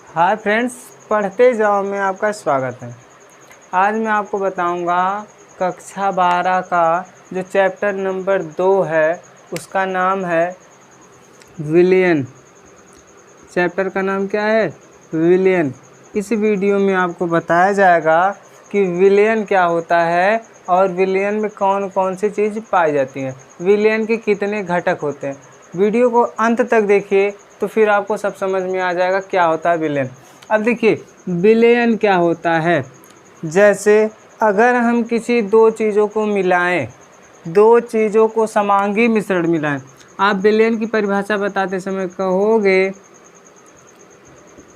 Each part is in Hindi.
हाय फ्रेंड्स, पढ़ते जाओ में आपका स्वागत है। आज मैं आपको बताऊंगा कक्षा 12 का जो चैप्टर नंबर 2 है उसका नाम है विलयन। चैप्टर का नाम क्या है? विलयन। इस वीडियो में आपको बताया जाएगा कि विलयन क्या होता है और विलयन में कौन कौन सी चीज़ पाई जाती हैं, विलयन के कितने घटक होते हैं। वीडियो को अंत तक देखिए तो फिर आपको सब समझ में आ जाएगा क्या होता है विलयन। अब देखिए विलयन क्या होता है। जैसे अगर हम किसी दो चीज़ों को मिलाएं, दो चीज़ों को समांगी मिश्रण मिलाएं, आप विलयन की परिभाषा बताते समय कहोगे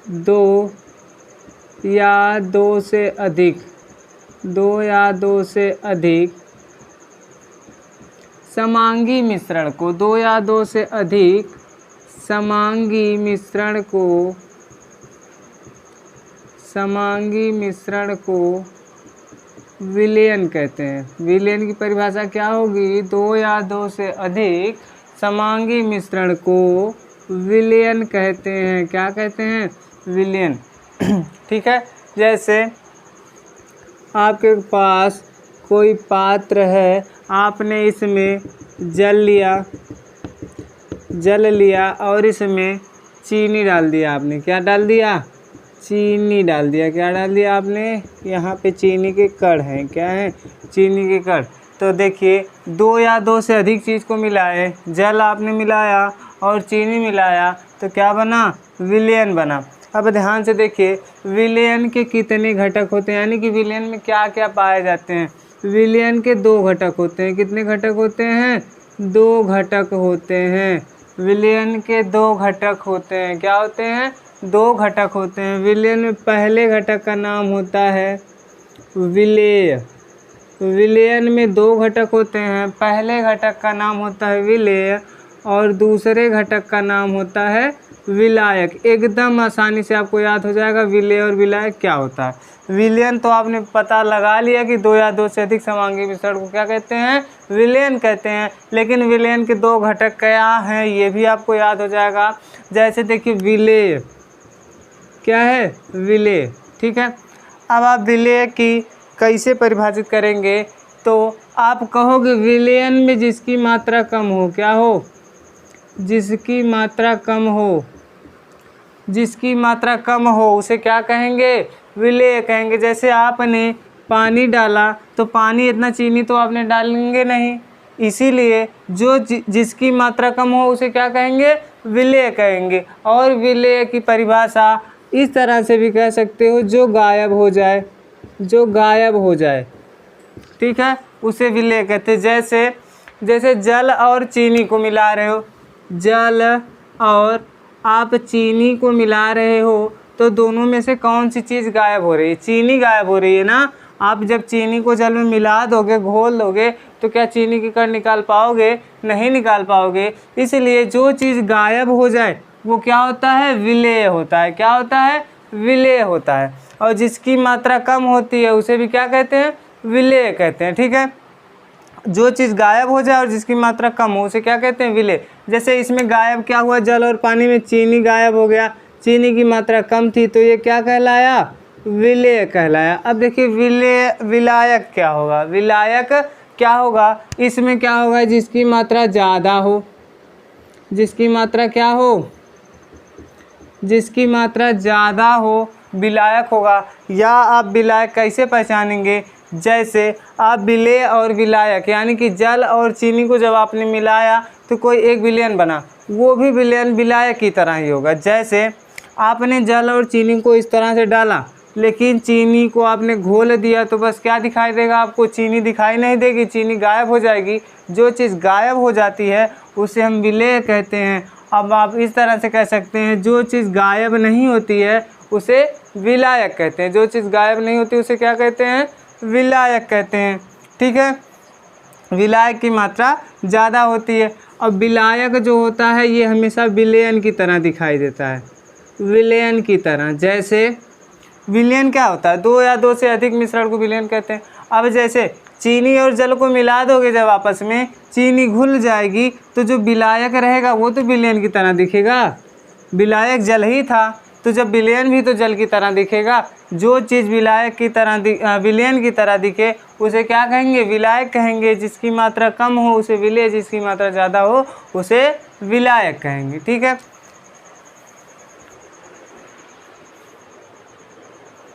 दो या दो से अधिक, दो या दो से अधिक समांगी मिश्रण को, दो या दो से अधिक समांगी मिश्रण को विलयन कहते हैं। विलयन की परिभाषा क्या होगी? दो या दो से अधिक समांगी मिश्रण को विलयन कहते हैं। क्या कहते हैं? विलयन। ठीक है। जैसे आपके पास कोई पात्र है, आपने इसमें जल लिया और इसमें चीनी डाल दिया। आपने क्या डाल दिया? चीनी डाल दिया। क्या डाल दिया आपने? यहाँ पे चीनी के कण हैं। क्या है? चीनी के कण। तो देखिए दो या दो से अधिक चीज़ को मिलाए, जल आपने मिलाया और चीनी मिलाया तो क्या बना? विलयन बना। अब ध्यान से देखिए विलयन के कितने घटक होते हैं, यानी कि विलयन में क्या क्या पाए जाते हैं। विलयन के दो घटक होते हैं। कितने घटक होते हैं? दो घटक होते हैं। विलयन के दो घटक होते हैं। क्या होते हैं? दो घटक होते हैं। विलयन में पहले घटक का नाम होता है विलेय। विलयन में दो घटक होते हैं। पहले घटक का नाम होता है विलेय और दूसरे घटक का नाम होता है विलायक। एकदम आसानी से आपको याद हो जाएगा विलेय और विलायक क्या होता है। विलयन तो आपने पता लगा लिया कि दो या दो से अधिक समांगी मिश्रण को क्या कहते हैं? विलयन कहते हैं। लेकिन विलयन के दो घटक क्या हैं ये भी आपको याद हो जाएगा। जैसे देखिए विलेय क्या है? विलेय। ठीक है। अब आप विलेय की कैसे परिभाषित करेंगे तो आप कहोगे विलयन में जिसकी मात्रा कम हो। क्या हो? जिसकी मात्रा कम हो, जिसकी मात्रा कम हो उसे क्या कहेंगे? विलेय कहेंगे। जैसे आपने पानी डाला तो पानी इतना चीनी तो आपने डालेंगे नहीं, इसीलिए जो जिसकी मात्रा कम हो उसे क्या कहेंगे? विलेय कहेंगे। और विलेय की परिभाषा इस तरह से भी कह सकते हो जो गायब हो जाए, जो गायब हो जाए। ठीक है, उसे विलेय कहते हैं। जैसे जल और चीनी को मिला रहे हो, जल और आप चीनी को मिला रहे हो तो दोनों में से कौन सी चीज़ गायब हो रही है? चीनी गायब हो रही है ना। आप जब चीनी को जल में मिला दोगे, घोल दोगे तो क्या चीनी के कण निकाल पाओगे? नहीं निकाल पाओगे। इसलिए जो चीज़ गायब हो जाए वो क्या होता है? विलेय होता है। क्या होता है? विलेय होता है। और जिसकी मात्रा कम होती है उसे भी क्या कहते हैं? विलेय कहते हैं। ठीक है। जो चीज़ गायब हो जाए और जिसकी मात्रा कम हो उसे क्या कहते हैं? विलेय। जैसे इसमें गायब क्या हुआ? जल और पानी में चीनी गायब हो गया, चीनी की मात्रा कम थी तो ये क्या कहलाया? विलेय कहलाया। अब देखिए विलायक क्या होगा? विलायक क्या होगा? इसमें क्या होगा? जिसकी मात्रा ज़्यादा हो, जिसकी मात्रा क्या हो? जिसकी मात्रा ज़्यादा हो विलायक होगा। या आप विलायक कैसे पहचानेंगे? जैसे आप विलेय और विलायक यानी कि जल और चीनी को जब आपने मिलाया तो कोई एक विलयन बना, वो भी विलयन विलायक की तरह ही होगा। जैसे आपने जल और चीनी को इस तरह से डाला लेकिन चीनी को आपने घोल दिया तो बस क्या दिखाई देगा आपको? चीनी दिखाई नहीं देगी, चीनी गायब हो जाएगी। जो चीज़ गायब हो जाती है उसे हम विलेय कहते हैं। अब आप इस तरह से कह सकते हैं जो चीज़ गायब नहीं होती है उसे विलायक कहते हैं। जो चीज़ गायब नहीं होती उसे क्या कहते हैं? विलायक कहते हैं। ठीक है। विलायक की मात्रा ज़्यादा होती है। और विलायक जो होता है ये हमेशा विलयन की तरह दिखाई देता है, विलयन की तरह। जैसे विलयन क्या होता है? दो या दो से अधिक मिश्रण को विलयन कहते हैं। अब जैसे चीनी और जल को मिला दोगे जब आपस में, चीनी घुल जाएगी तो जो विलायक रहेगा वो तो विलयन की तरह दिखेगा। विलायक जल ही था, तो जब विलयन भी तो जल की तरह दिखेगा। जो चीज़ विलायक की तरह विलयन की तरह दिखे उसे क्या कहेंगे? विलायक कहेंगे। जिसकी मात्रा कम हो उसे विलेय, जिसकी मात्रा ज़्यादा हो उसे विलायक कहेंगे। ठीक है।